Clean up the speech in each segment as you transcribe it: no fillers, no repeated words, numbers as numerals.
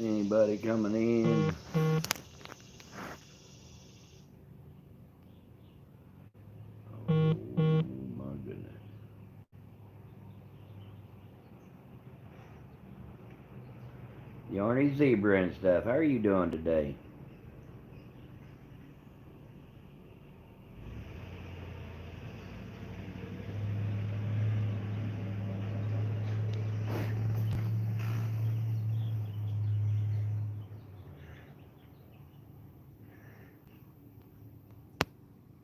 Anybody coming in? Oh my goodness. Yarny Zebra and stuff. How are you doing today?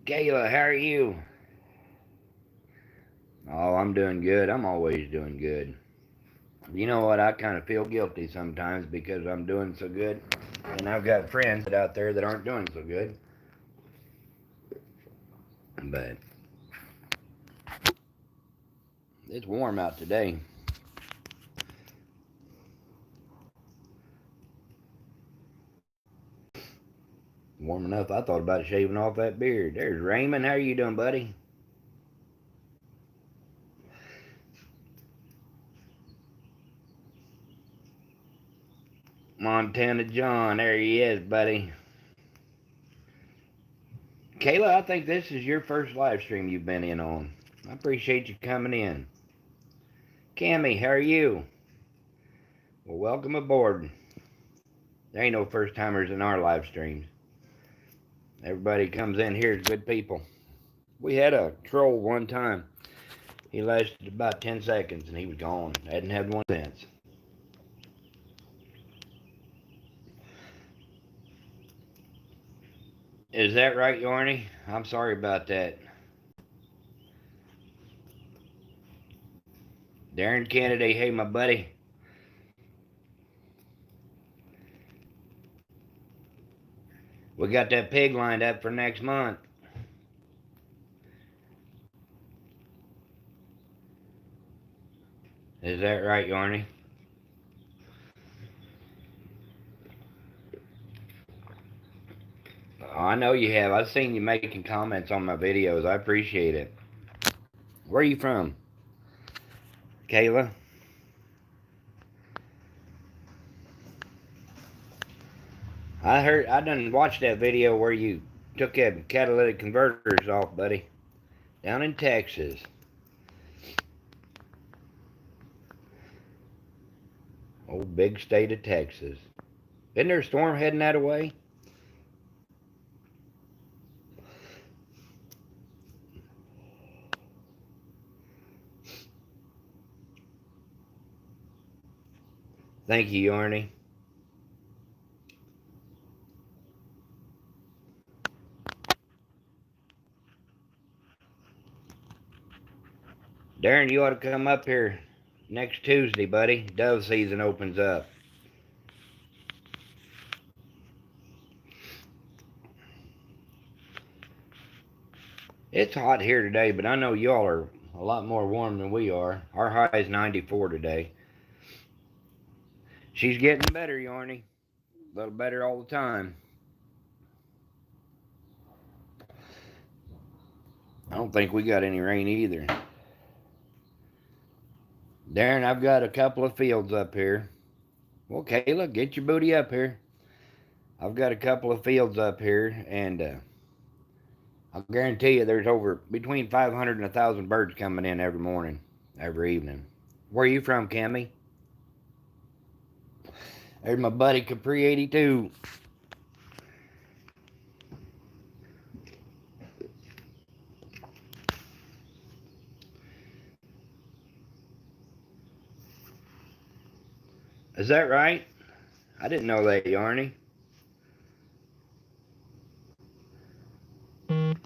Kayla, how are you? Oh, I'm doing good. I'm always doing good. You know what? I kind of feel guilty sometimes because I'm doing so good, and I've got friends out there that aren't doing so good. But it's warm out today. Warm enough. I thought about shaving off that beard. There's Raymond. How are you doing, buddy? Montana John. There he is, buddy. Kayla, I think this is your first live stream you've been in on. I appreciate you coming in. Cammy, how are you? Well, welcome aboard. There ain't no first timers in our live streams. Everybody comes in here is good people. We had a troll one time. He lasted about 10 seconds and he was gone. Hadn't had one since. Is that right, Yarny? I'm sorry about that. Darren Kennedy, hey, my buddy. We got that pig lined up for next month. Is that right, Yarny? Oh, I know you have. I've seen you making comments on my videos. I appreciate it. Where are you from, Kayla? I done watched that video where you took that catalytic converters off, buddy. Down in Texas. Old big state of Texas. Isn't there a storm heading that way? Thank you, Yarny. Darren, you ought to come up here next Tuesday, buddy. Dove season opens up. It's hot here today, but I know y'all are a lot more warm than we are. Our high is 94 today. She's getting better, Yarny. A little better all the time. I don't think we got any rain either. Darren, I've got a couple of fields up here. Well, Kayla, get your booty up here. I've got a couple of fields up here, and I'll guarantee you there's over between 500 and 1,000 birds coming in every morning, every evening. Where are you from, Cammy? There's my buddy Capri 82. Is that right? I didn't know that, Yarny.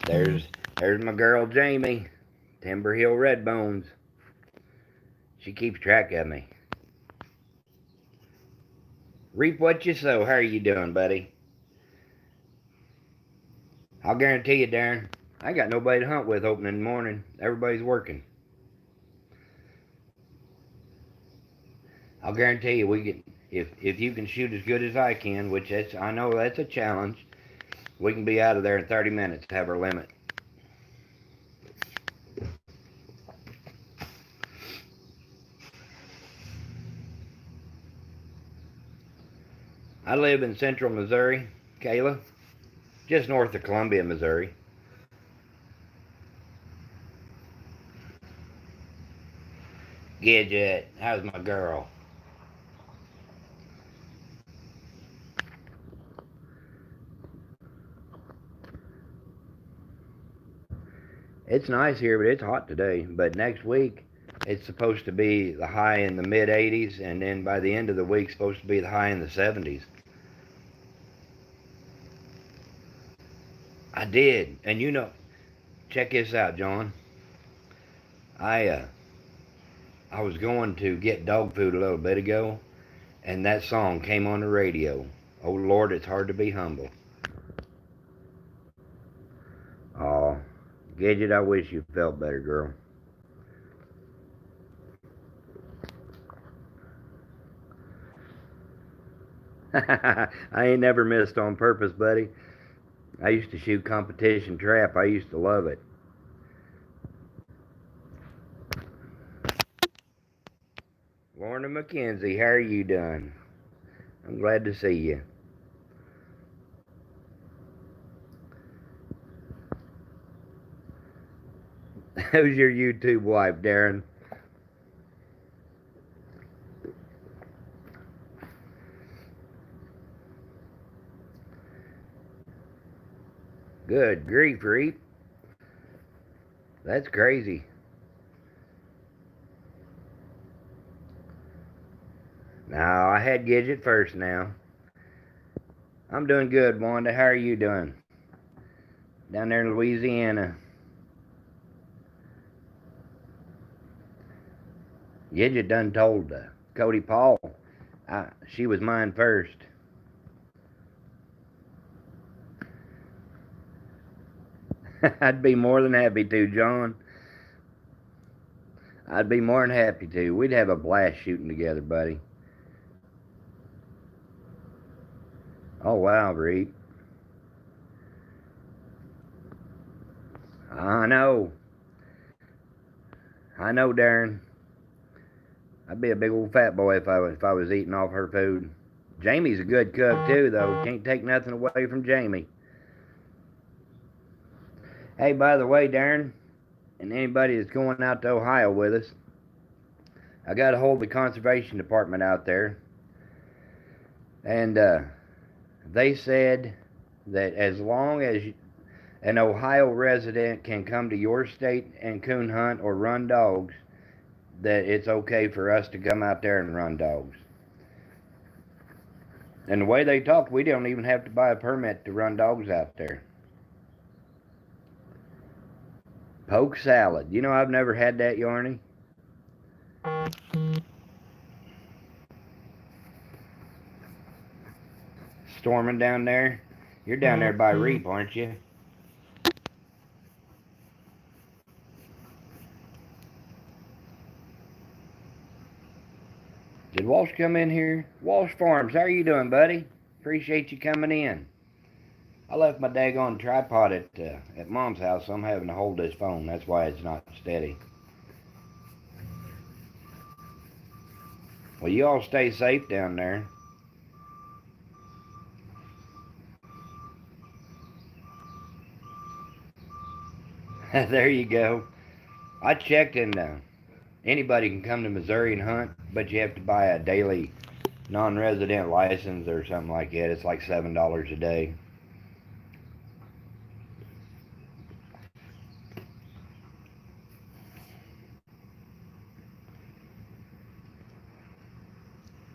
There's there's my girl Jamie, Timber Hill Red Bones. She keeps track of me. Reap what you sow. How are you doing, buddy? I'll guarantee you, Darren, I ain't got nobody to hunt with opening in the morning. Everybody's working. I'll guarantee you, we get if you can shoot as good as I can, which I know that's a challenge. We can be out of there in 30 minutes. Have our limit. I live in central Missouri, Kayla, just north of Columbia, Missouri. Gidget, how's my girl? It's nice here, but it's hot today. But next week, it's supposed to be the high in the mid 80s, and then by the end of the week, it's supposed to be the high in the 70s. I did, and check this out, John. I uh, I was going to get dog food a little bit ago, and that song came on the radio. Oh Lord, it's hard to be humble. Oh, Gidget, I wish you felt better, girl. I ain't never missed on purpose, buddy. I used to shoot competition trap. I used to love it. Lorna McKenzie, how are you doing? I'm glad to see you. Who's your YouTube wife, Darren? Good grief, Reap. That's crazy. Now, I had Gidget first now. I'm doing good, Wanda. How are you doing? Down there in Louisiana. Gidget done told Cody Paul she was mine first. I'd be more than happy to, John. I'd be more than happy to. We'd have a blast shooting together, buddy. Oh, wow, Reed. I know. I know, Darren. I'd be a big old fat boy if I was eating off her food. Jamie's a good cook too, though. Can't take nothing away from Jamie. Hey, by the way, Darren, and anybody that's going out to Ohio with us, I got a hold of the conservation department out there, and they said that as long as an Ohio resident can come to your state and coon hunt or run dogs, that it's okay for us to come out there and run dogs. And the way they talked, we don't even have to buy a permit to run dogs out there. Poke salad. You know, I've never had that, Yarny. Storming down there. You're down there by Reap, aren't you? Did Walsh come in here? Walsh Farms, how are you doing, buddy? Appreciate you coming in. I left my daggone tripod at Mom's house, so I'm having to hold this phone. That's why it's not steady. Well, you all stay safe down there. There you go. I checked, and anybody can come to Missouri and hunt, but you have to buy a daily non-resident license or something like that. It's like $7 a day.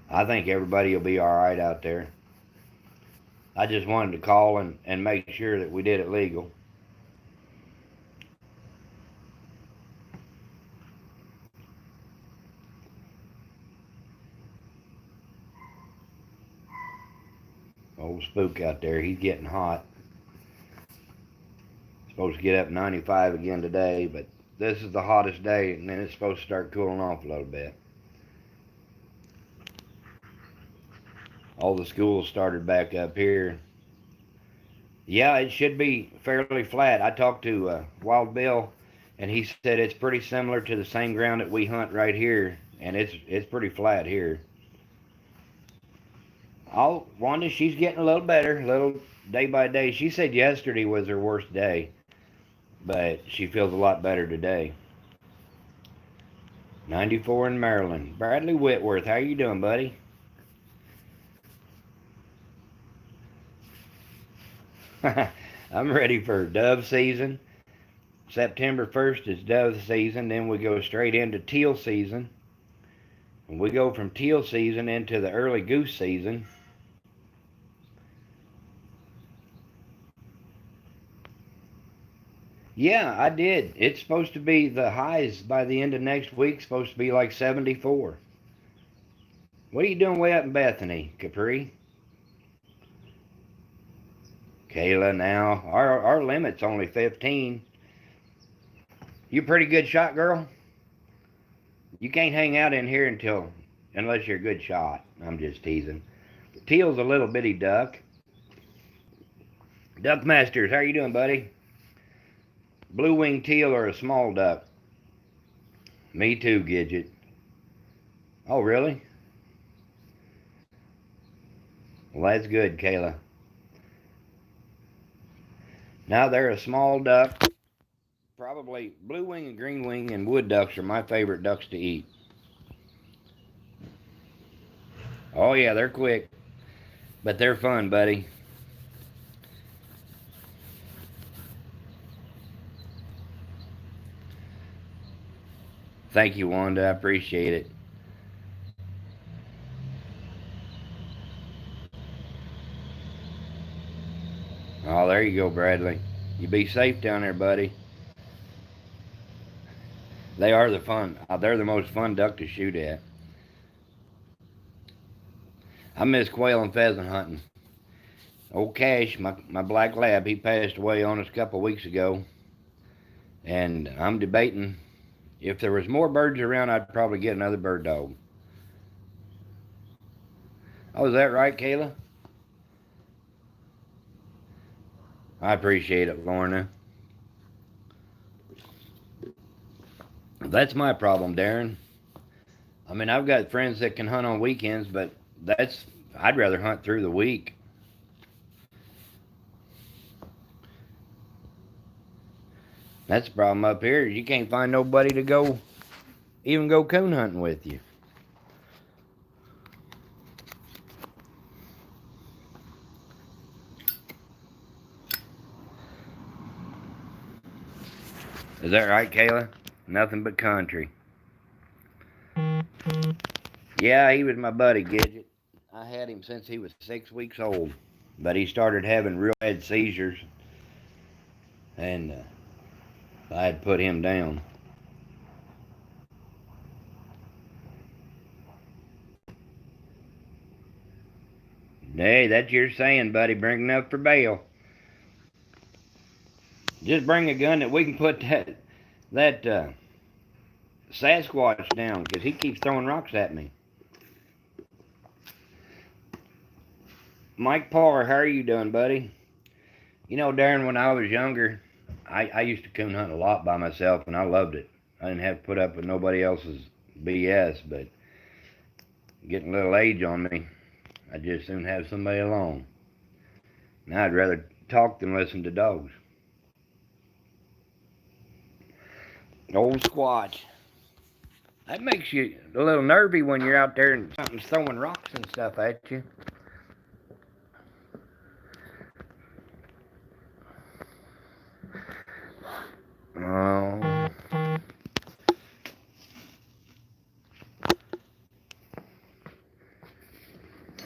I think everybody will be all right out there. I just wanted to call and make sure that we did it legal. Old Spook out there, he's getting hot. Supposed to get up 95 again today, but this is the hottest day, and then it's supposed to start cooling off a little bit. All the schools started back up here. Yeah, it should be fairly flat. I talked to Wild Bill, and he said it's pretty similar to the same ground that we hunt right here, and it's pretty flat here. Wanda, she's getting a little better, a little day by day. She said yesterday was her worst day, but she feels a lot better today. 94 in Maryland. Bradley Whitworth, how you doing, buddy? I'm ready for dove season. September 1st is dove season, then we go straight into teal season. And we go from teal season into the early goose season. Yeah, I did. It's supposed to be the highs by the end of next week, supposed to be like 74. What are you doing way up in Bethany, Capri? Kayla, now, our limit's only 15. You a pretty good shot, girl? You can't hang out in here unless you're a good shot. I'm just teasing. Teal's a little bitty duck. Duck Masters, how you doing, buddy? Blue-winged teal or a small duck? Me too, Gidget. Oh, really? Well, that's good, Kayla. Now, they're a small duck. Probably blue wing and green wing and wood ducks are my favorite ducks to eat. Oh, yeah, they're quick. But they're fun, buddy. Thank you, Wanda. I appreciate it. Oh, there you go, Bradley. You be safe down there, buddy. They are the fun. They're the most fun duck to shoot at. I miss quail and pheasant hunting. Old Cash, my black lab, he passed away on us a couple of weeks ago. And I'm debating if there was more birds around, I'd probably get another bird dog. Oh, is that right, Kayla? I appreciate it, Lorna. That's my problem, Darren. I mean, I've got friends that can hunt on weekends, but I'd rather hunt through the week. That's the problem up here. You can't find nobody to even go coon hunting with you. Is that right, Kayla? Nothing but country. Yeah, he was my buddy, Gidget. I had him since he was 6 weeks old, but he started having real bad seizures, and I had put him down. Hey, that's your saying, buddy. Bring enough for bail. Just bring a gun that we can put that Sasquatch down, because he keeps throwing rocks at me. Mike Parr, how are you doing, buddy? You know, Darren, when I was younger, I used to coon hunt a lot by myself, and I loved it. I didn't have to put up with nobody else's BS, but getting a little age on me, I just soon have somebody along. Now I'd rather talk than listen to dogs. Old Squatch. That makes you a little nervy when you're out there and something's throwing rocks and stuff at you. Oh.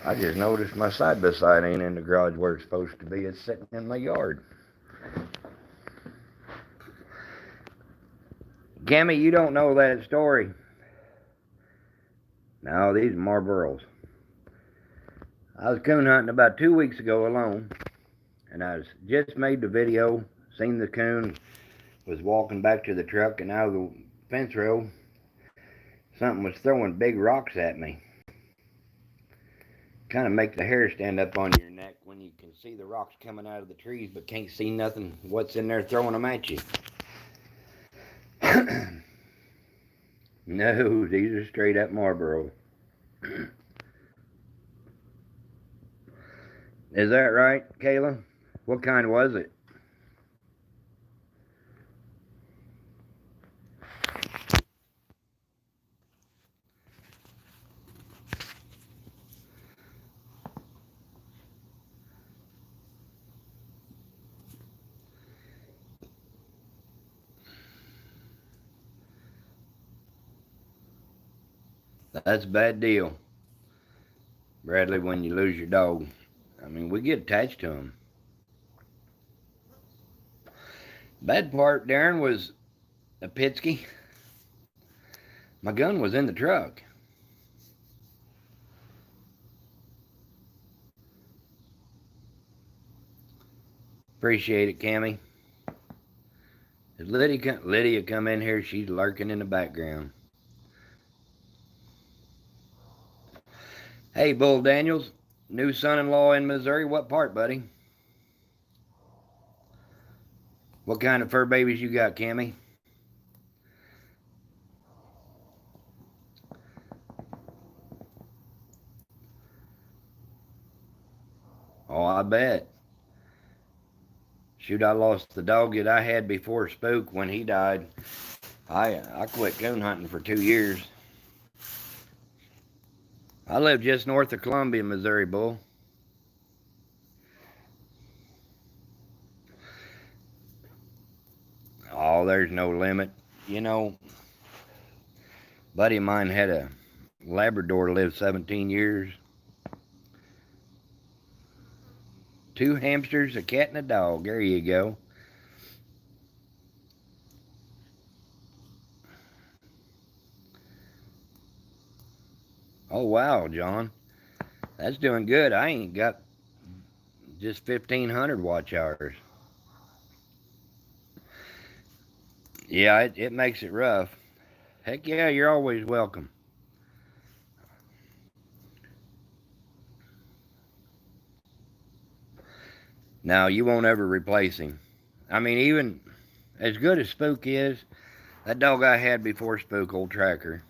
I just noticed my side-by-side ain't in the garage where it's supposed to be. It's sitting in my yard. Gammy, you don't know that story. No, these are Marlboros. I was coon hunting about 2 weeks ago alone, and I just made the video, seen the coon, was walking back to the truck, and out of the fence row, something was throwing big rocks at me. Kind of make the hair stand up on your neck when you can see the rocks coming out of the trees, but can't see nothing, what's in there throwing them at you. No, these are straight up Marlboro. Is that right, Kayla? What kind was it? That's a bad deal, Bradley, when you lose your dog. I mean, we get attached to them. Bad part, Darren, was a Pitsky. My gun was in the truck. Appreciate it, Cammy. As Lydia come in here, she's lurking in the background. Hey, Bull Daniels, new son-in-law in Missouri. What part, buddy? What kind of fur babies you got, Cammy? Oh, I bet. Shoot, I lost the dog that I had before Spook when he died. I quit coon hunting for 2 years. I live just north of Columbia, Missouri, Bull. Oh, there's no limit. You know, buddy of mine had a Labrador, lived 17 years. 2 hamsters, a cat, and a dog. There you go. Oh, wow, John. That's doing good. I ain't got just 1,500 watch hours. Yeah, it makes it rough. Heck yeah, you're always welcome. Now, you won't ever replace him. I mean, even as good as Spook is, that dog I had before Spook, old Tracker.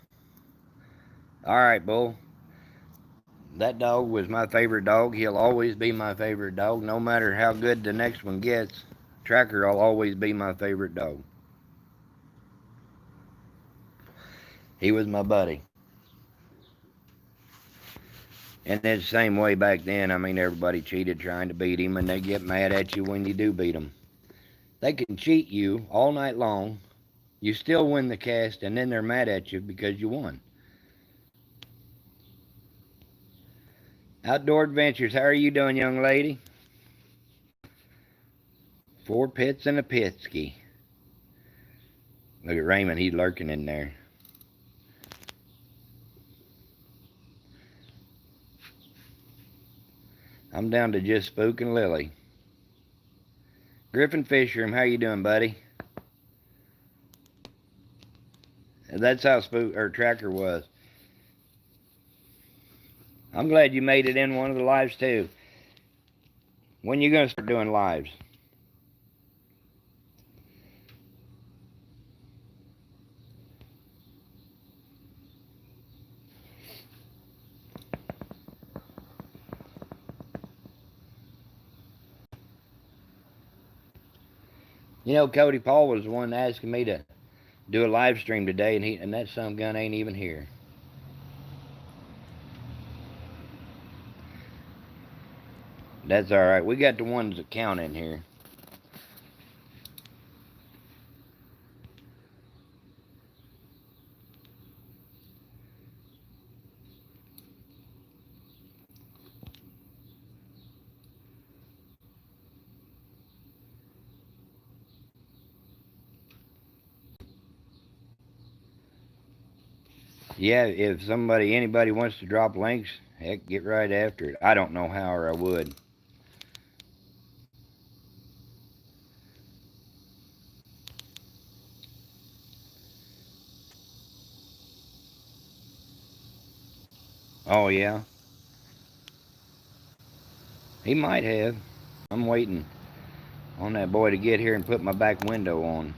All right, Bull. That dog was my favorite dog. He'll always be my favorite dog, no matter how good the next one gets. Tracker will always be my favorite dog. He was my buddy. And it's the same way back then. I mean, everybody cheated trying to beat him, and they get mad at you when you do beat them. They can cheat you all night long. You still win the cast, and then they're mad at you because you won. Outdoor Adventures, how are you doing, young lady? 4 pits and a pitski. Look at Raymond, he's lurking in there. I'm down to just Spook and Lily. Griffin Fisherham, how you doing, buddy? That's how Spook or Tracker was. I'm glad you made it in one of the lives too. When you gonna start doing lives? You know, Cody Paul was the one asking me to do a live stream today, and that some gun ain't even here. That's all right. We got the ones that count in here. Yeah, if anybody wants to drop links, heck, get right after it. I don't know how, or I would. Oh, yeah? He might have. I'm waiting on that boy to get here and put my back window on.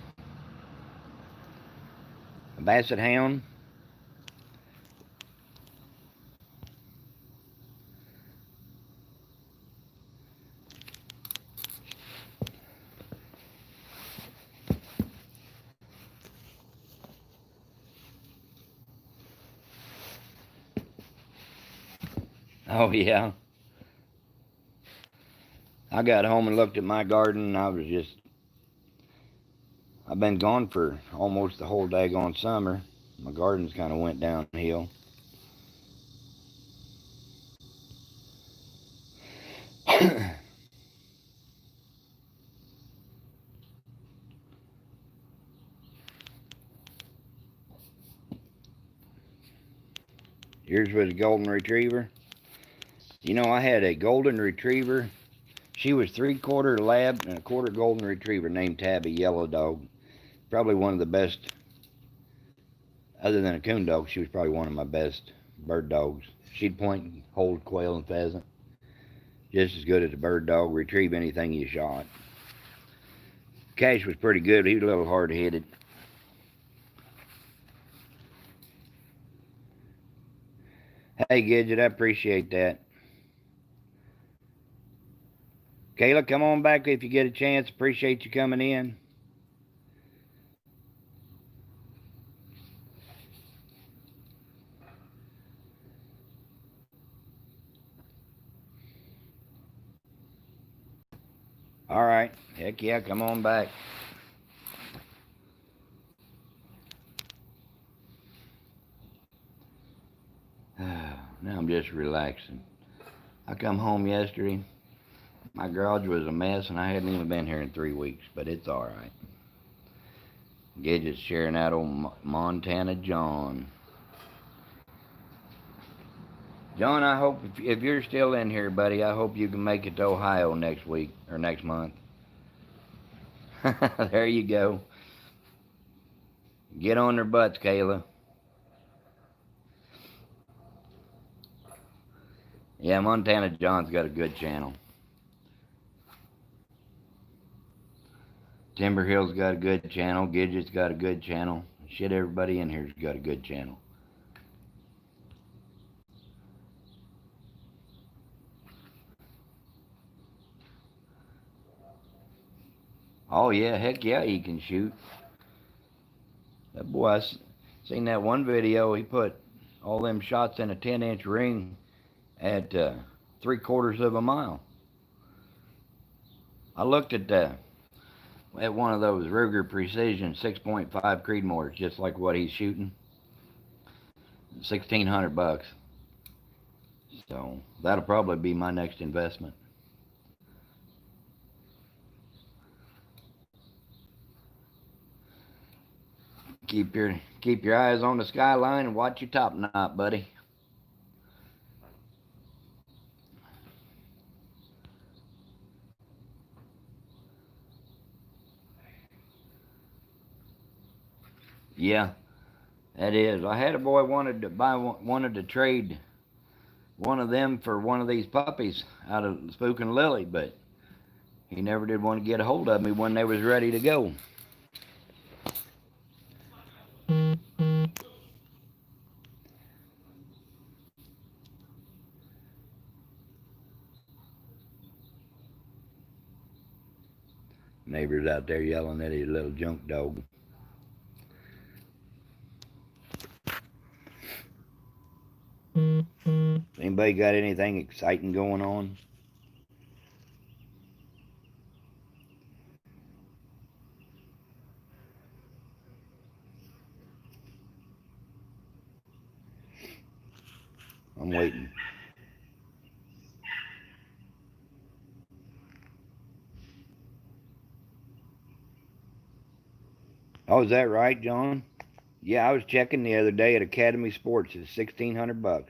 A basset hound? Oh, yeah. I got home and looked at my garden, and I've been gone for almost the whole daggone summer. My garden's kind of went downhill. Yours was a golden retriever. You know, I had a golden retriever. She was 3/4 lab and a quarter golden retriever named Tabby, yellow dog. Probably one of the best, other than a coon dog, she was probably one of my best bird dogs. She'd point and hold quail and pheasant. Just as good as a bird dog, retrieve anything you shot. Cash was pretty good, but he was a little hard-headed. Hey, Gidget, I appreciate that. Kayla, come on back if you get a chance. Appreciate you coming in. All right. Heck yeah, come on back. Now I'm just relaxing. I come home yesterday. My garage was a mess, and I hadn't even been here in 3 weeks, but it's all right. Gidget's sharing out old Montana John. John, I hope if you're still in here, buddy, I hope you can make it to Ohio next week or next month. There you go. Get on their butts, Kayla. Yeah, Montana John's got a good channel. Timber Hill's got a good channel. Gidget's got a good channel. Shit, everybody in here's got a good channel. Oh, yeah, heck yeah, he can shoot. That boy, I seen that one video. He put all them shots in a 10-inch ring at 3/4 of a mile. I looked at one of those Ruger Precision 6.5 Creedmoors, just like what he's shooting. $1,600. So that'll probably be my next investment. Keep your eyes on the skyline and watch your top knot, buddy. Yeah, that is. I had a boy wanted to trade one of them for one of these puppies out of Spook and Lily, but he never did want to get a hold of me when they was ready to go. Neighbors out there yelling at his little junk dog. Anybody got anything exciting going on? I'm waiting. Oh, is that right, John? Yeah, I was checking the other day at Academy Sports. It's $1,600.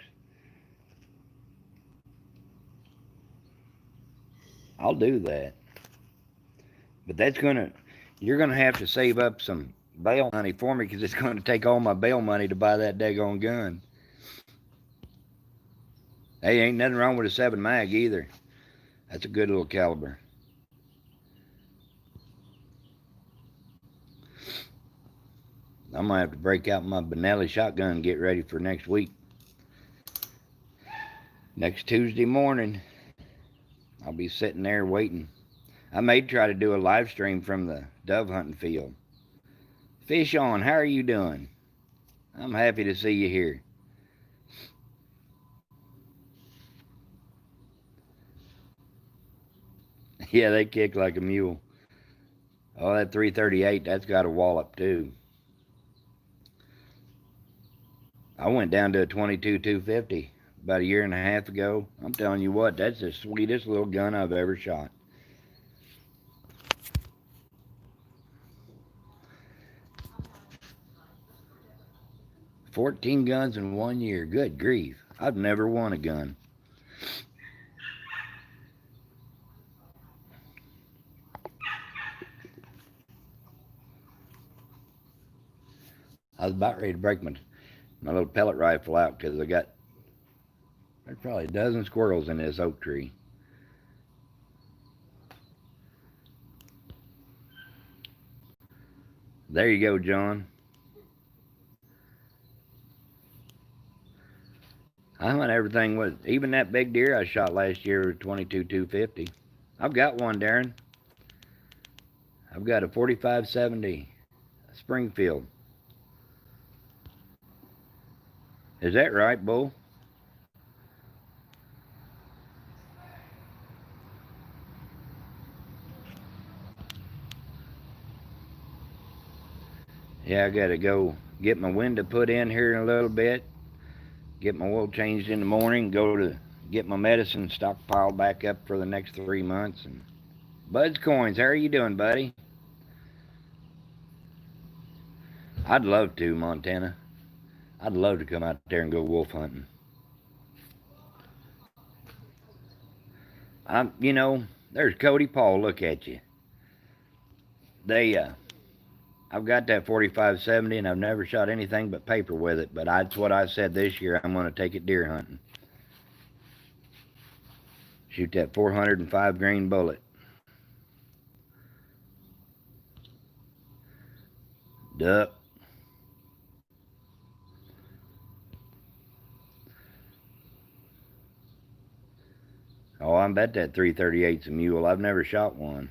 I'll do that. But you're gonna have to save up some bail money for me because it's gonna take all my bail money to buy that daggone gun. Hey, ain't nothing wrong with a 7 mag either. That's a good little caliber. I might have to break out my Benelli shotgun and get ready for next week. Next Tuesday morning, I'll be sitting there waiting. I may try to do a live stream from the dove hunting field. Fish on, how are you doing? I'm happy to see you here. Yeah, they kick like a mule. Oh, that 338, that's got a wallop too. I went down to a 22 250 about a year and a half ago. I'm telling you what, that's the sweetest little gun I've ever shot. 14 guns in 1 year. Good grief. I've never won a gun. I was about ready to break my little pellet rifle out because there's probably a dozen squirrels in this oak tree. There you go, John. I hunt everything with, even that big deer I shot last year with 22 250. I've got one, Darren. I've got a 4570 Springfield. Is that right, Bull? Yeah, I gotta go get my window put in here in a little bit. Get my oil changed in the morning. Go to get my medicine stockpiled back up for the next 3 months. And Bud's Coins, how are you doing, buddy? I'd love to, Montana. I'd love to come out there and go wolf hunting. There's Cody Paul. Look at you. They, I've got that 4570, and I've never shot anything but paper with it. But that's what I said this year. I'm going to take it deer hunting. Shoot that 405 grain bullet. Duck. Oh, I bet that 338's a mule. I've never shot one.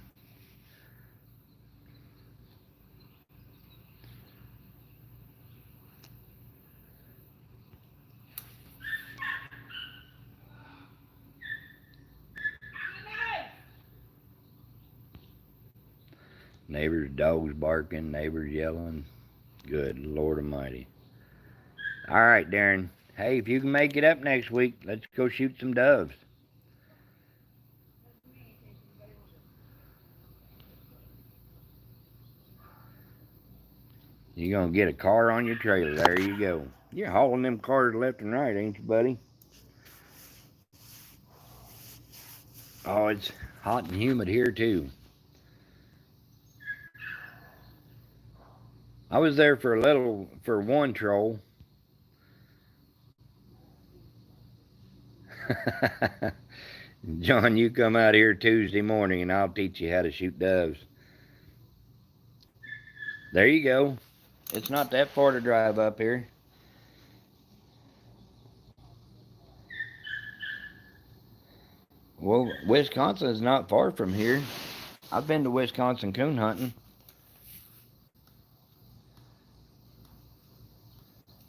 Neighbors' dogs barking, neighbors yelling. Good Lord Almighty. All right, Darren. Hey, if you can make it up next week, let's go shoot some doves. You're going to get a car on your trailer. There you go. You're hauling them cars left and right, ain't you, buddy? Oh, it's hot and humid here, too. I was there for one troll. John, you come out here Tuesday morning and I'll teach you how to shoot doves. There you go. It's not that far to drive up here. Well, Wisconsin is not far from here. I've been to Wisconsin coon hunting.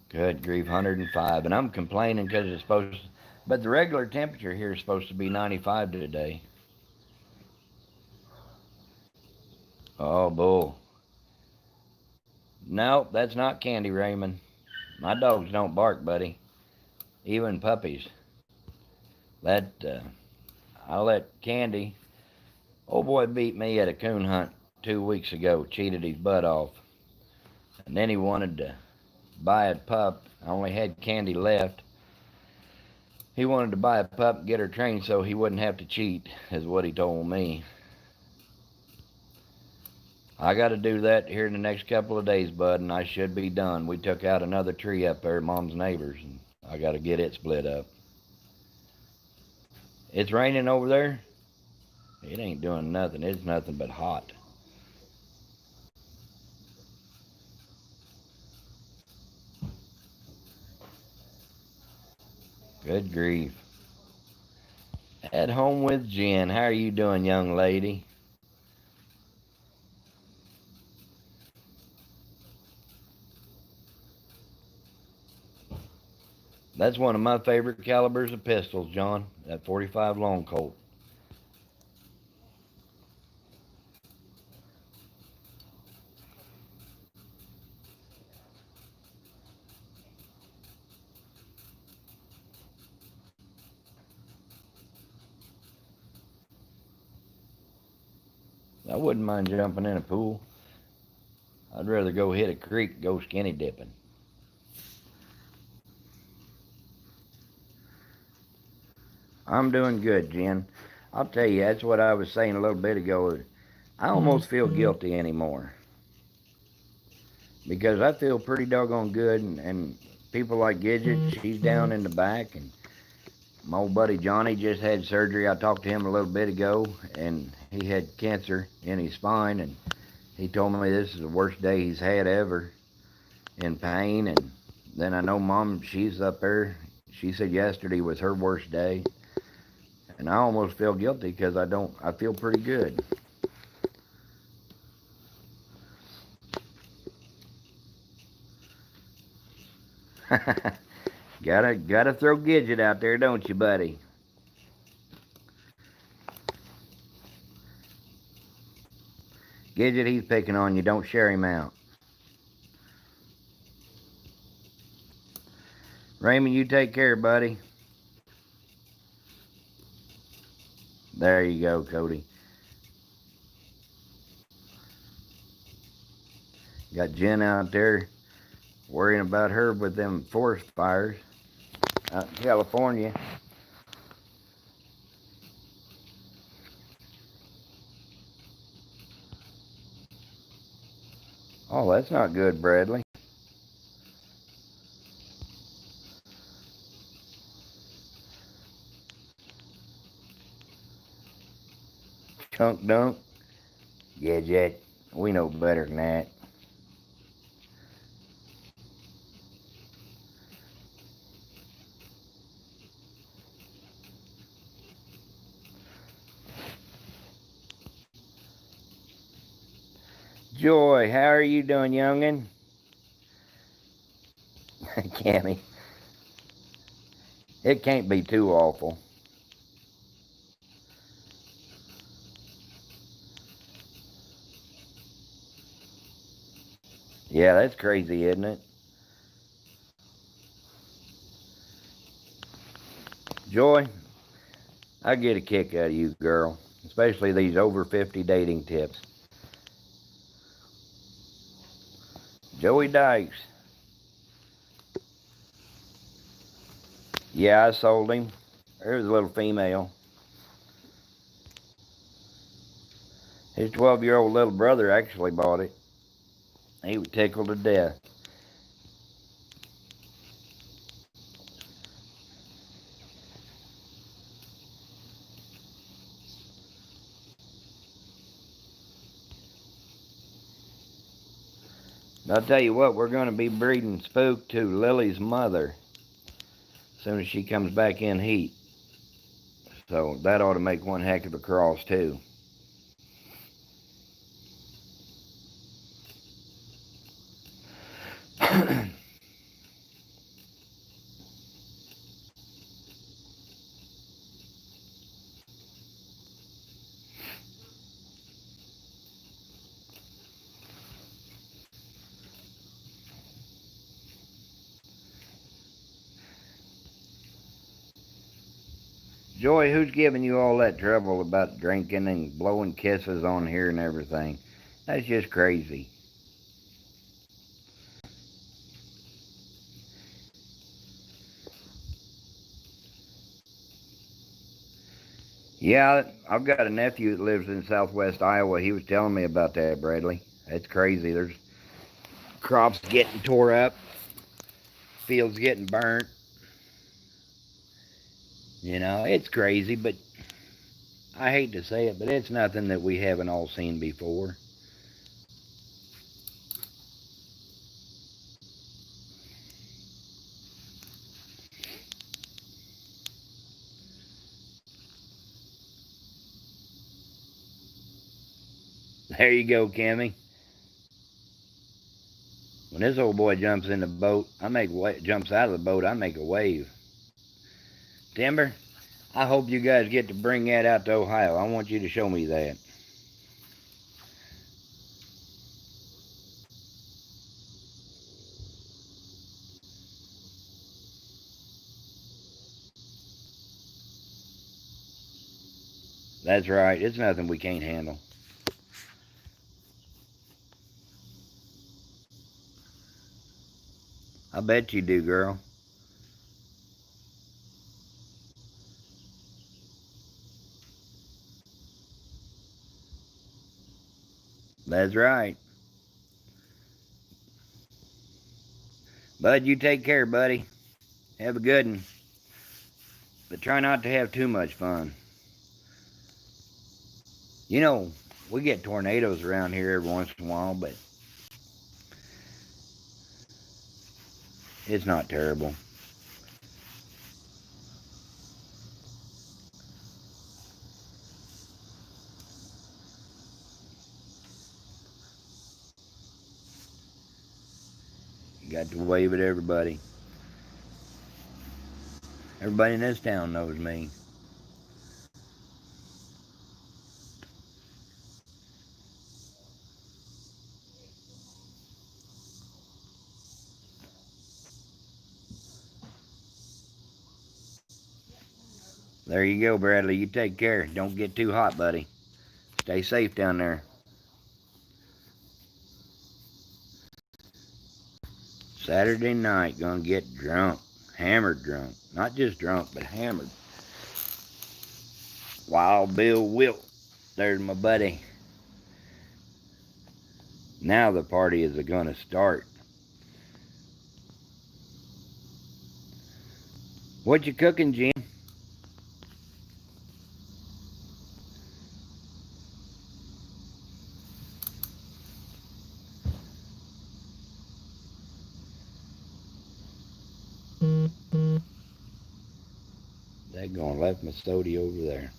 Good grief, 105. And I'm complaining because it's supposed to, but the regular temperature here is supposed to be 95 today. Oh, bull. No, that's not Candy Raymond. My dogs don't bark, buddy. Even puppies. I let Candy, old boy beat me at a coon hunt 2 weeks ago, cheated his butt off. And then he wanted to buy a pup. I only had Candy left. He wanted to buy a pup and get her trained so he wouldn't have to cheat, is what he told me. I got to do that here in the next couple of days, bud, and I should be done. We took out another tree up there, Mom's neighbors, and I got to get it split up. It's raining over there? It ain't doing nothing. It's nothing but hot. Good grief. At home with Jen. How are you doing, young lady? That's one of my favorite calibers of pistols, John. That 45 Long Colt. I wouldn't mind jumping in a pool. I'd rather go hit a creek, go skinny dipping. I'm doing good, Jen. I'll tell you, that's what I was saying a little bit ago. I almost feel guilty anymore because I feel pretty doggone good, and people like Gidget, she's down in the back, and my old buddy Johnny just had surgery. I talked to him a little bit ago, and he had cancer in his spine, and he told me this is the worst day he's had ever in pain. And then I know Mom, she's up there. She said yesterday was her worst day. And I almost feel guilty because I feel pretty good. Gotta throw Gidget out there, don't you, buddy? Gidget, he's picking on you. Don't share him out. Raymond, you take care, buddy. There you go, Cody. Got Jen out there worrying about her with them forest fires out in California. Oh, that's not good, Bradley. Chunk dunk. Gidget, we know better than that. Joy, how are you doing, youngin'? Cammy, it can't be too awful. Yeah, that's crazy, isn't it? Joy, I get a kick out of you, girl, especially these over 50 dating tips. Joey Dykes. Yeah, I sold him. There's a little female. His 12-year-old little brother actually bought it. He was tickled to death. I'll tell you what, we're going to be breeding Spook to Lily's mother as soon as she comes back in heat. So that ought to make one heck of a cross, too. Joy, who's giving you all that trouble about drinking and blowing kisses on here and everything? That's just crazy. Yeah, I've got a nephew that lives in southwest Iowa. He was telling me about that, Bradley. That's crazy. There's crops getting tore up, fields getting burnt. You know, it's crazy, but I hate to say it, but it's nothing that we haven't all seen before. There you go, Cammy. When this old boy jumps in the boat, jumps out of the boat, I make a wave. Timber, I hope you guys get to bring that out to Ohio. I want you to show me that. That's right. It's nothing we can't handle. I bet you do, girl. That's right. Bud, you take care, buddy. Have a good one. But try not to have too much fun. You know, we get tornadoes around here every once in a while, but it's not terrible. You got to wave at everybody. Everybody in this town knows me. There you go, Bradley. You take care. Don't get too hot, buddy. Stay safe down there. Saturday night, gonna get drunk. Hammered drunk. Not just drunk, but hammered. Wild Bill Wilt. There's my buddy. Now the party is gonna start. What you cooking, Jim? Daggone, left my sody over there.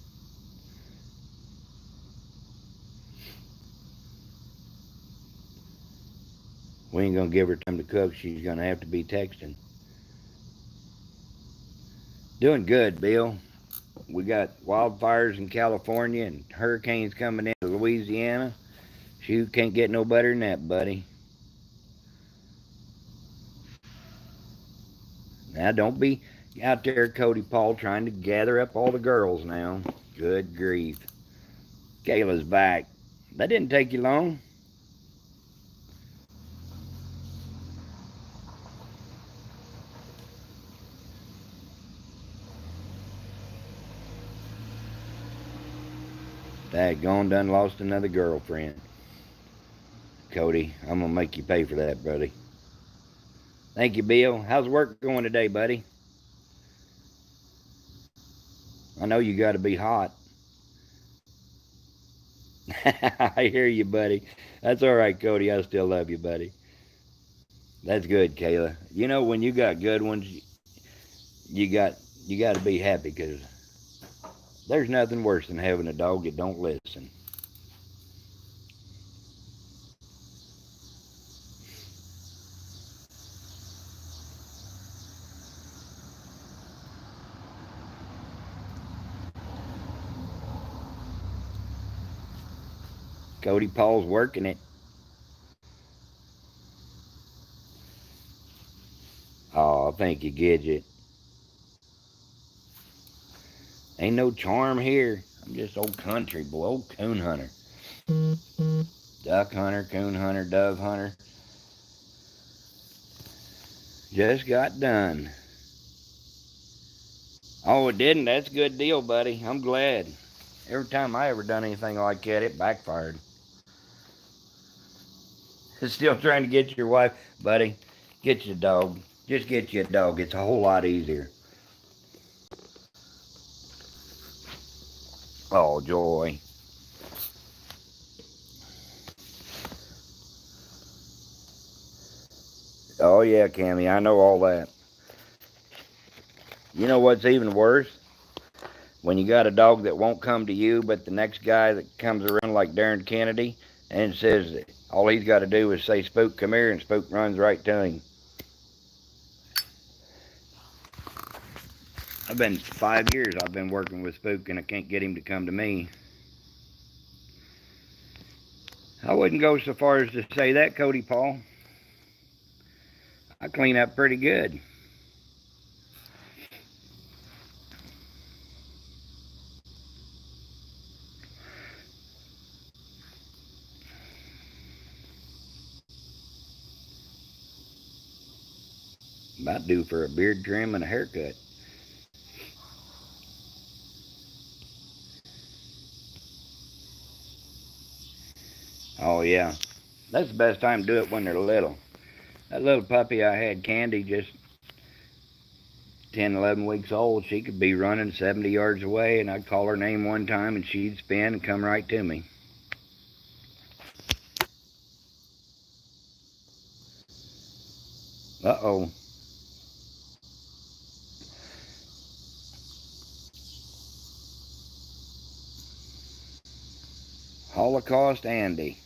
We ain't gonna give her time to cook. She's gonna have to be texting. Doing good, Bill. We got wildfires in California and hurricanes coming into Louisiana. Shoot, can't get no better than that, buddy. Now, don't be out there, Cody Paul, trying to gather up all the girls now. Good grief. Kayla's back. That didn't take you long. Daggone, done lost another girlfriend. Cody, I'm going to make you pay for that, buddy. Thank you, Bill. How's work going today, buddy? I know you got to be hot. I hear you, buddy. That's all right, Cody. I still love you, buddy. That's good, Kayla. You know, when you got good ones, you got you got to be happy because there's nothing worse than having a dog that don't listen. Cody Paul's working it. Oh, thank you, Gidget. Ain't no charm here. I'm just old country boy, old coon hunter. Duck hunter, coon hunter, dove hunter. Just got done. Oh, it didn't? That's a good deal, buddy. I'm glad. Every time I ever done anything like that, it backfired. Still trying to get your wife, buddy. Get you a dog. Just get you a dog. It's a whole lot easier. Oh, joy. Oh, yeah, Cammy. I know all that. You know what's even worse? When you got a dog that won't come to you, but the next guy that comes around like Darren Kennedy and says that all he's got to do is say, Spook, come here, and Spook runs right to him. I've been 5 years I've been working with Spook and I can't get him to come to me. I wouldn't go so far as to say that, Cody Paul. I clean up pretty good. About due for a beard trim and a haircut. Oh yeah, that's the best time to do it when they're little. That little puppy I had, Candy, just 10, 11 weeks old, she could be running 70 yards away, and I'd call her name one time, and she'd spin and come right to me. Uh-oh. Holocaust Andy.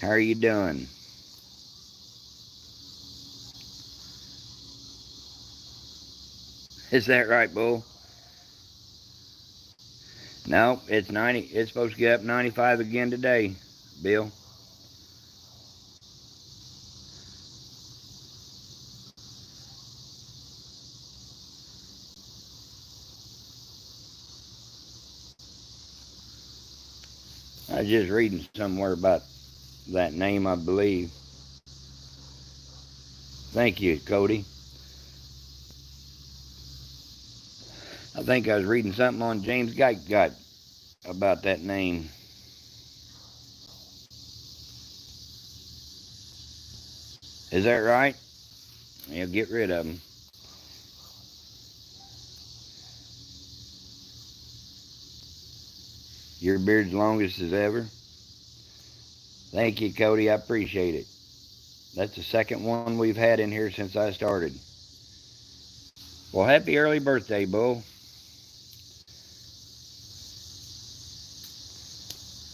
How are you doing? Is that right, Bull? No, it's 90. It's supposed to get up 95 again today, Bill. I was just reading somewhere about that name, I believe. Thank you, Cody. I think I was reading something on James got about that name. Is that right? Yeah, get rid of them. Your beard's longest as ever. Thank you, Cody. I appreciate it. That's the second one we've had in here since I started. Well, happy early birthday, Bull.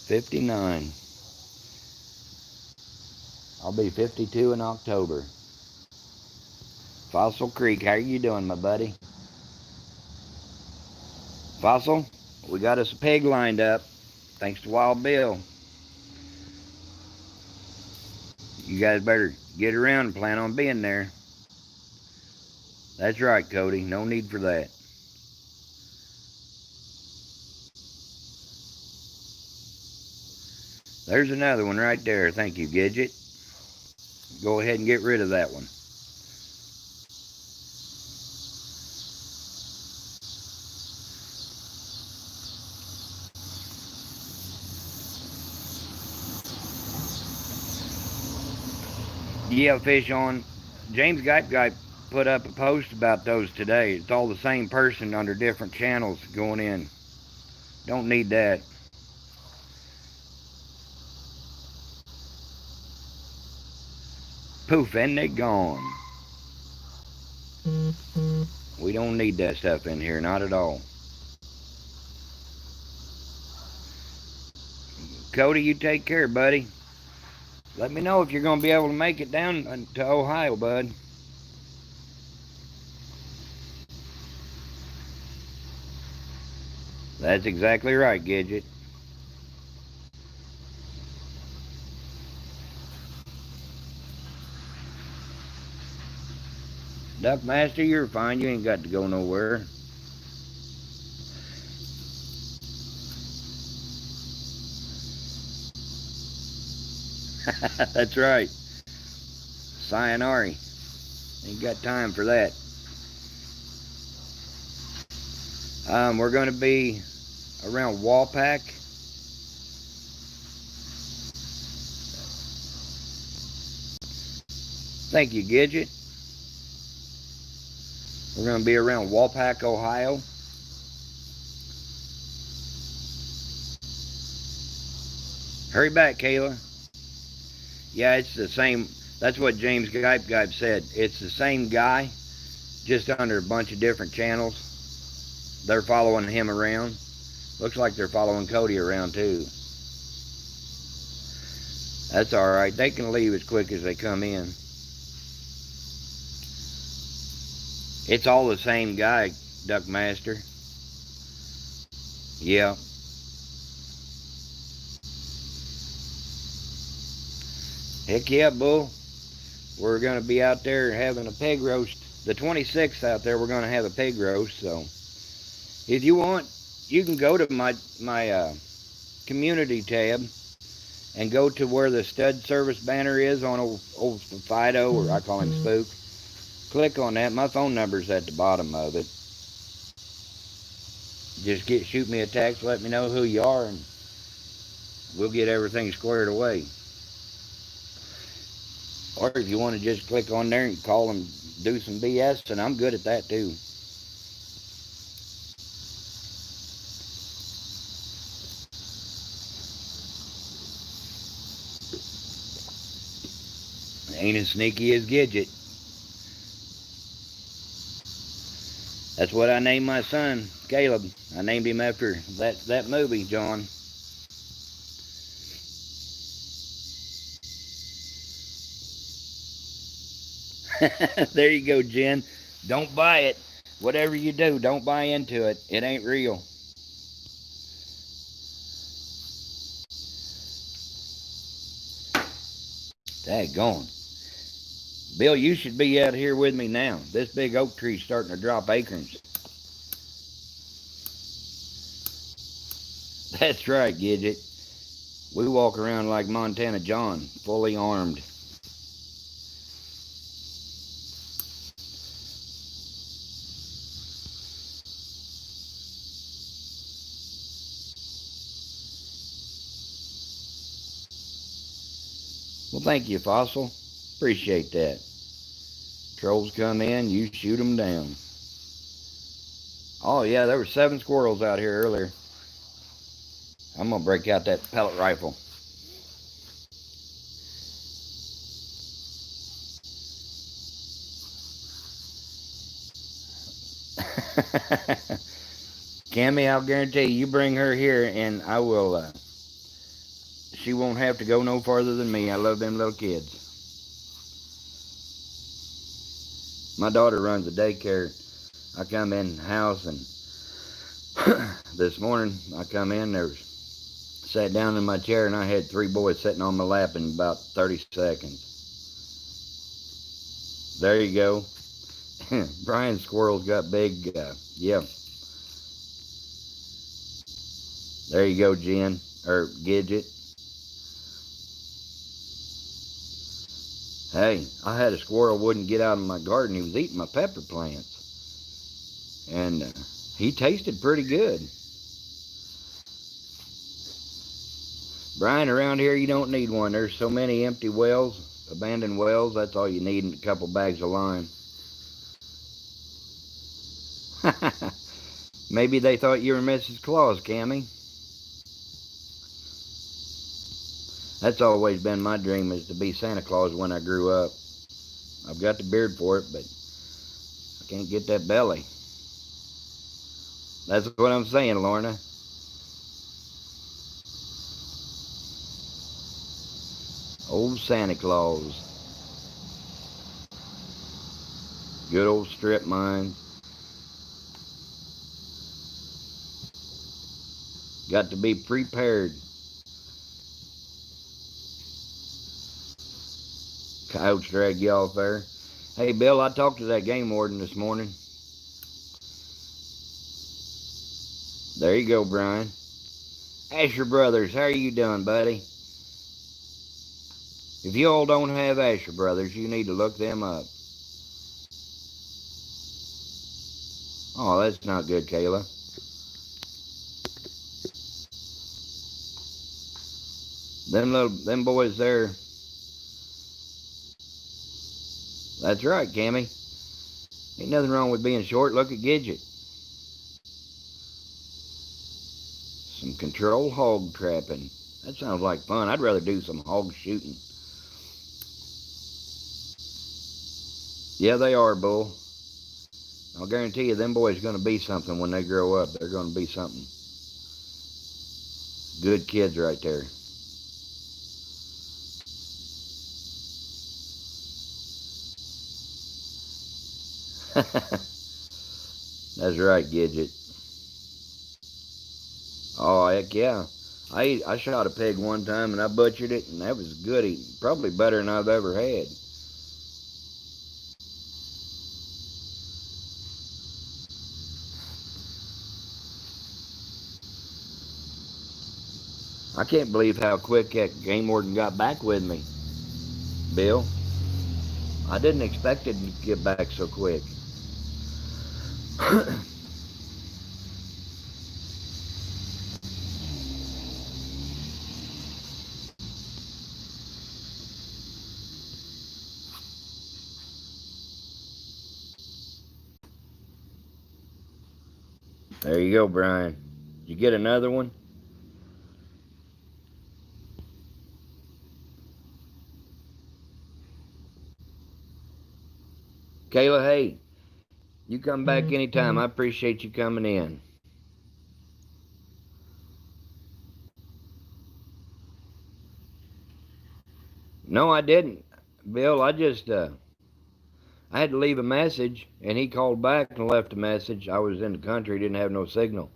59. I'll be 52 in October. Fossil Creek, how are you doing, my buddy? Fossil, we got us a pig lined up, thanks to Wild Bill. You guys better get around and plan on being there. That's right, Cody. No need for that. There's another one right there. Thank you, Gidget. Go ahead and get rid of that one. Yeah, Fish on. James Gipe put up a post about those today. It's all the same person under different channels going in. Don't need that. Poof, and they gone. We don't need that stuff in here, not at all. Cody, you take care, buddy. Let me know if you're going to be able to make it down to Ohio, bud. That's exactly right, Gidget. Duck Master, you're fine. You ain't got to go nowhere. That's right. Sayonara. Ain't got time for that. We're going to be around Walpack. Thank you, Gidget. We're going to be around Walpack, Ohio. Hurry back, Kayla. Yeah, it's the same. That's what James Gipe said. It's the same guy, just under a bunch of different channels. They're following him around. Looks like they're following Cody around too. That's alright. They can leave as quick as they come in. It's all the same guy, Duck Master. Yeah. Heck yeah, Bull. We're going to be out there having a pig roast. The 26th out there, we're going to have a pig roast. So if you want, you can go to my community tab and go to where the stud service banner is on old Fido, or I call him Spook. Click on that. My phone number's at the bottom of it. Just shoot me a text, let me know who you are, and we'll get everything squared away. Or if you want to just click on there and call and do some BS, and I'm good at that too. Ain't as sneaky as Gidget. That's what I named my son, Caleb. I named him after that movie, John. There you go, Jen. Don't buy it. Whatever you do, don't buy into it. It ain't real. Daggone. Bill, you should be out here with me now. This big oak tree's starting to drop acorns. That's right, Gidget. We walk around like Montana John, fully armed. Well, thank you, Fossil. Appreciate that. Trolls come in, you shoot them down. Oh, yeah, there were 7 squirrels out here earlier. I'm going to break out that pellet rifle. Cammy, I'll guarantee you bring her here and I will, she won't have to go no farther than me. I love them little kids. My daughter runs a daycare. I come in the house and this morning I come in, sat down in my chair and I had 3 boys sitting on my lap in about 30 seconds. There you go. Brian's squirrels got big, yeah. There you go, Jen, or Gidget. Hey, I had a squirrel wouldn't get out of my garden. He was eating my pepper plants. And he tasted pretty good. Brian, around here you don't need one. There's so many empty wells, abandoned wells. That's all you need, and a couple bags of lime. Maybe they thought you were Mrs. Claus, Cammy. That's always been my dream, is to be Santa Claus when I grew up. I've got the beard for it, but I can't get that belly. That's what I'm saying, Lorna. Old Santa Claus. Good old strip mine. Got to be prepared. Coyotes drag you off there. Hey, Bill, I talked to that game warden this morning. There you go, Brian. Asher Brothers, how are you doing, buddy? If you all don't have Asher Brothers, you need to look them up. Oh, that's not good, Kayla. Them boys there. That's right, Cammy. Ain't nothing wrong with being short. Look at Gidget. Some controlled hog trapping. That sounds like fun. I'd rather do some hog shooting. Yeah, they are, Bull. I'll guarantee you them boys are going to be something when they grow up. They're going to be something. Good kids right there. That's right, Gidget. Oh, heck yeah. I shot a pig one time and I butchered it, and that was good eating. Probably better than I've ever had. I can't believe how quick that game warden got back with me, Bill. I didn't expect it to get back so quick. There you go, Brian. Did you get another one? Kayla, hey, you come back anytime. I appreciate you coming in. No, I didn't. Bill, I had to leave a message, and he called back and left a message. I was in the country, didn't have no signal.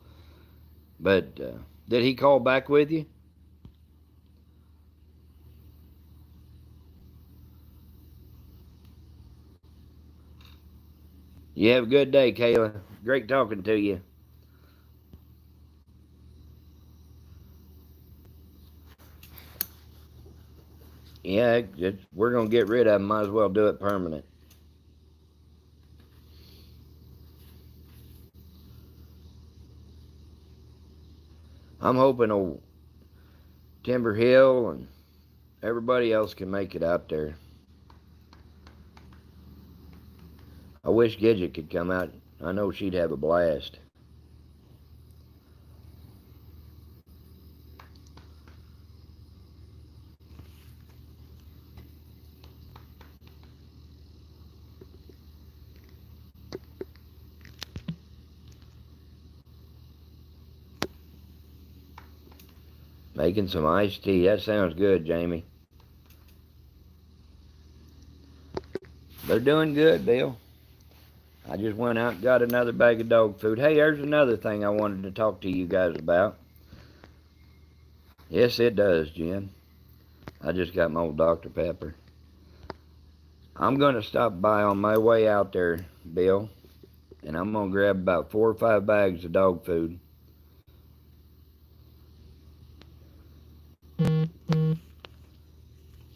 But did he call back with you? You have a good day, Kayla. Great talking to you. Yeah, we're going to get rid of them. Might as well do it permanent. I'm hoping old Timber Hill and everybody else can make it out there. I wish Gidget could come out. I know she'd have a blast. Making some iced tea. That sounds good, Jamie. They're doing good, Bill. I just went out and got another bag of dog food. Hey, there's another thing I wanted to talk to you guys about. Yes, it does, Jen. I just got my old Dr. Pepper. I'm going to stop by on my way out there, Bill, and I'm going to grab about 4 or 5 bags of dog food.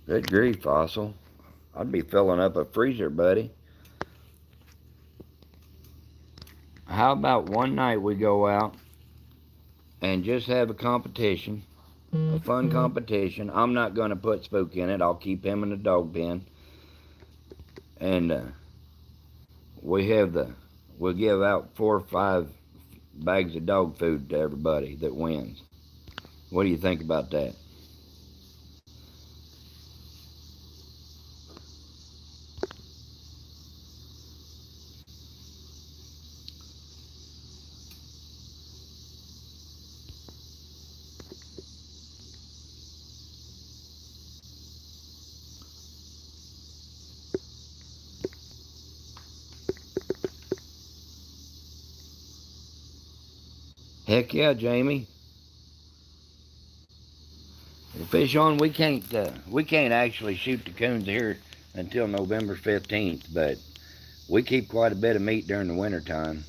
Good grief, Fossil. I'd be filling up a freezer, buddy. How about one night we go out and just have a competition, a fun competition. I'm not going to put Spook in it. I'll keep him in the dog pen. And we'll give out 4 or 5 bags of dog food to everybody that wins. What do you think about that? Heck yeah, Jamie. Well, fish on. We can't actually shoot the coons here until November 15th, but we keep quite a bit of meat during the winter time.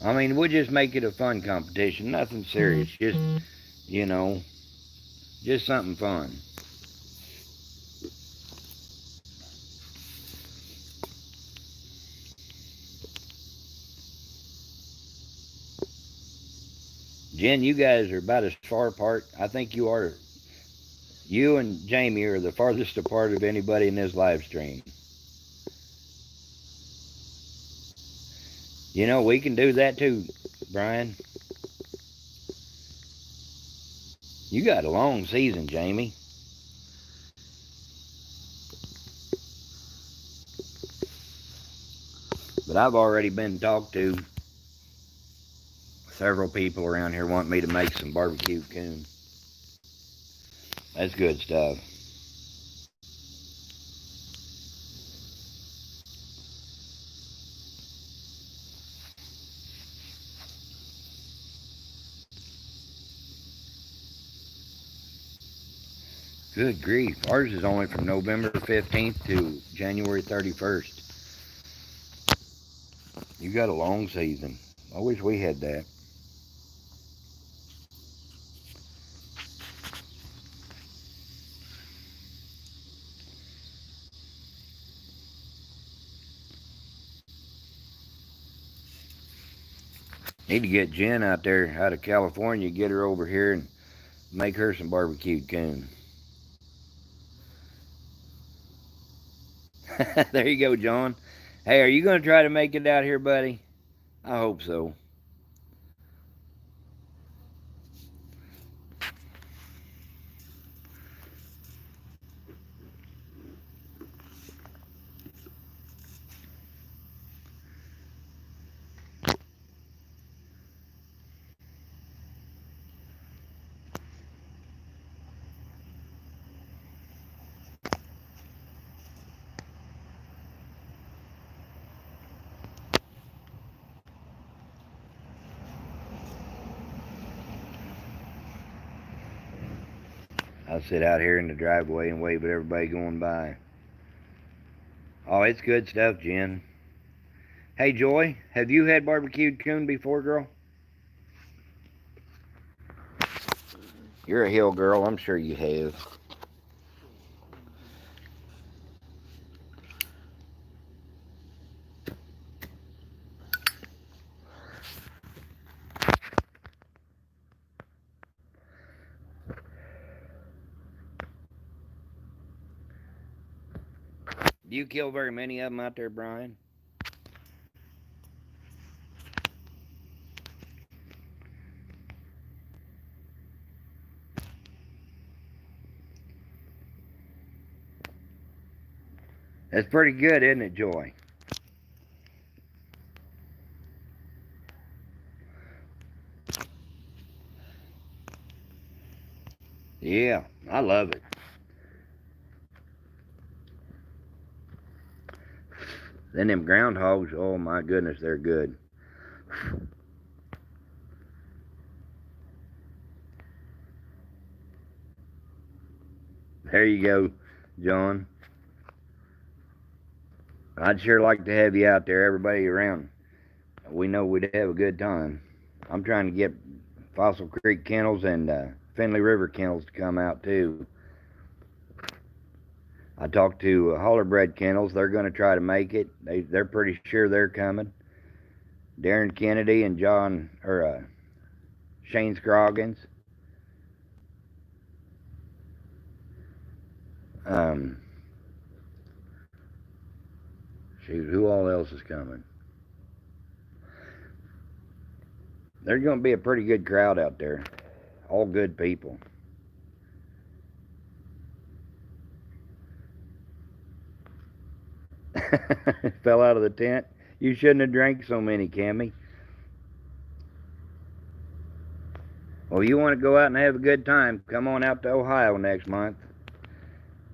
I mean, we'll just make it a fun competition, nothing serious. Just, you know, just something fun. Jen, you guys are about as far apart. I think you are. You and Jamie are the farthest apart of anybody in this live stream. You know, we can do that too, Brian. You got a long season, Jamie. But I've already been talked to. Several people around here want me to make some barbecue coon. That's good stuff. Good grief. Ours is only from November 15th to January 31st. You got a long season. I wish we had that. Need to get Jen out there, out of California, get her over here and make her some barbecued coon. There you go, John. Hey, are you going to try to make it out here, buddy? I hope so. I'll sit out here in the driveway and wave at everybody going by. Oh, it's good stuff, Jen. Hey, Joy, have you had barbecued coon before, girl? You're a hill girl. I'm sure you have. Do you kill very many of them out there, Brian? That's pretty good, isn't it, Joy? Yeah, I love it. Then them groundhogs, oh my goodness, they're good. There you go, John. I'd sure like to have you out there, everybody around. We know we'd have a good time. I'm trying to get Fossil Creek Kennels and Finley River Kennels to come out too. I talked to Hollerbred Kennels. They're going to try to make it. They're pretty sure they're coming. Darren Kennedy and Shane Scroggins. Shoot, who all else is coming? There's going to be a pretty good crowd out there. All good people. Fell out of the tent. You shouldn't have drank so many, Cammy. Well, you want to go out and have a good time, come on out to Ohio next month.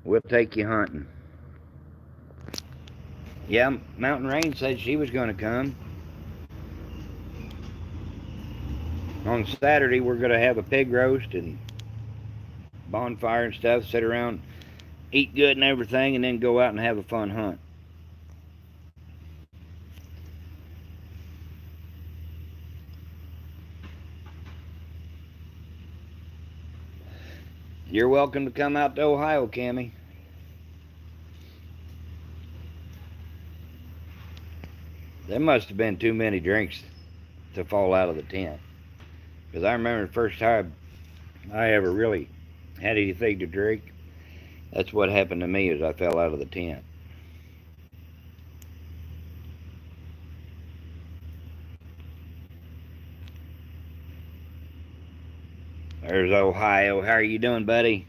We'll take you hunting. Yeah, Mountain Rain said she was going to come. On Saturday, we're going to have a pig roast and bonfire and stuff, sit around, eat good and everything, and then go out and have a fun hunt. You're welcome to come out to Ohio, Cammy. There must have been too many drinks to fall out of the tent. Because I remember the first time I ever really had anything to drink, that's what happened to me, is I fell out of the tent. There's Ohio. How are you doing, buddy?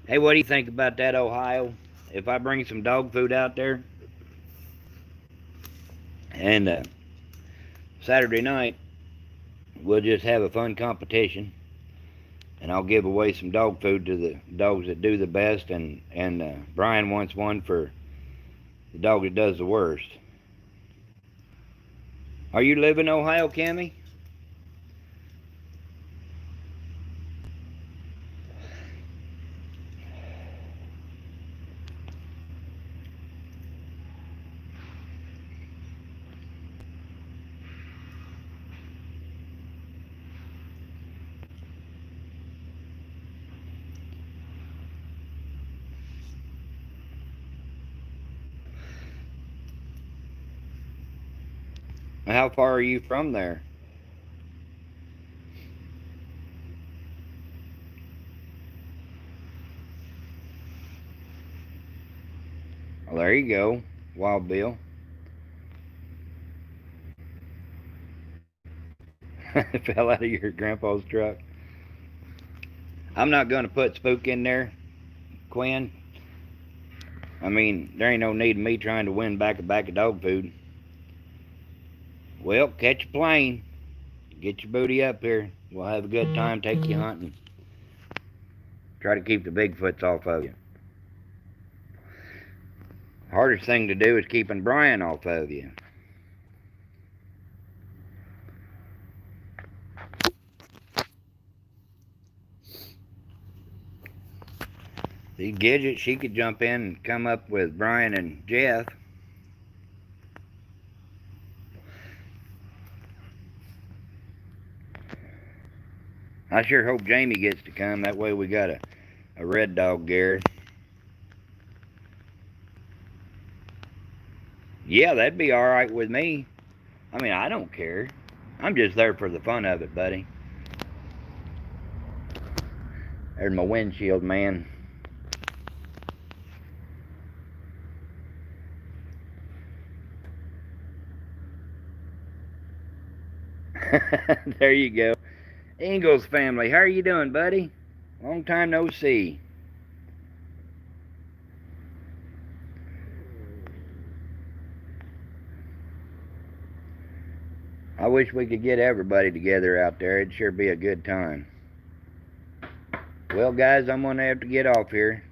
Hey, what do you think about that, Ohio? If I bring some dog food out there, and Saturday night, we'll just have a fun competition, and I'll give away some dog food to the dogs that do the best, and Brian wants one for the dog that does the worst. Are you living in Ohio, Cammy? How far are you from there? Well, there you go, Wild Bill. It fell out of your grandpa's truck. I'm not going to put Spook in there, Quinn. I mean, there ain't no need of me trying to win back a bag of dog food. Well, catch a plane. Get your booty up here. We'll have a good time, take you hunting. Try to keep the Bigfoots off of you. Hardest thing to do is keeping Brian off of you. See, Gidget, she could jump in and come up with Brian and Jeff. I sure hope Jamie gets to come. That way we got a red dog, Gary. Yeah, that'd be alright with me. I mean, I don't care. I'm just there for the fun of it, buddy. There's my windshield, man. There you go. Ingalls family, how are you doing, buddy? Long time no see. I wish we could get everybody together out there. It'd sure be a good time. Well, guys, I'm going to have to get off here.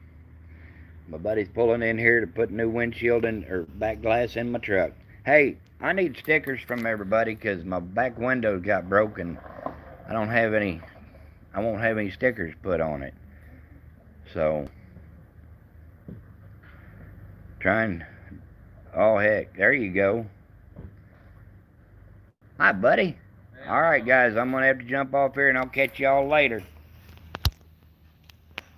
My buddy's pulling in here to put new windshield in, or back glass in my truck. Hey, I need stickers from everybody because my back window got broken. I won't have any stickers put on it. So, oh heck, there you go. Hi, buddy. All right, guys, I'm going to have to jump off here and I'll catch y'all later.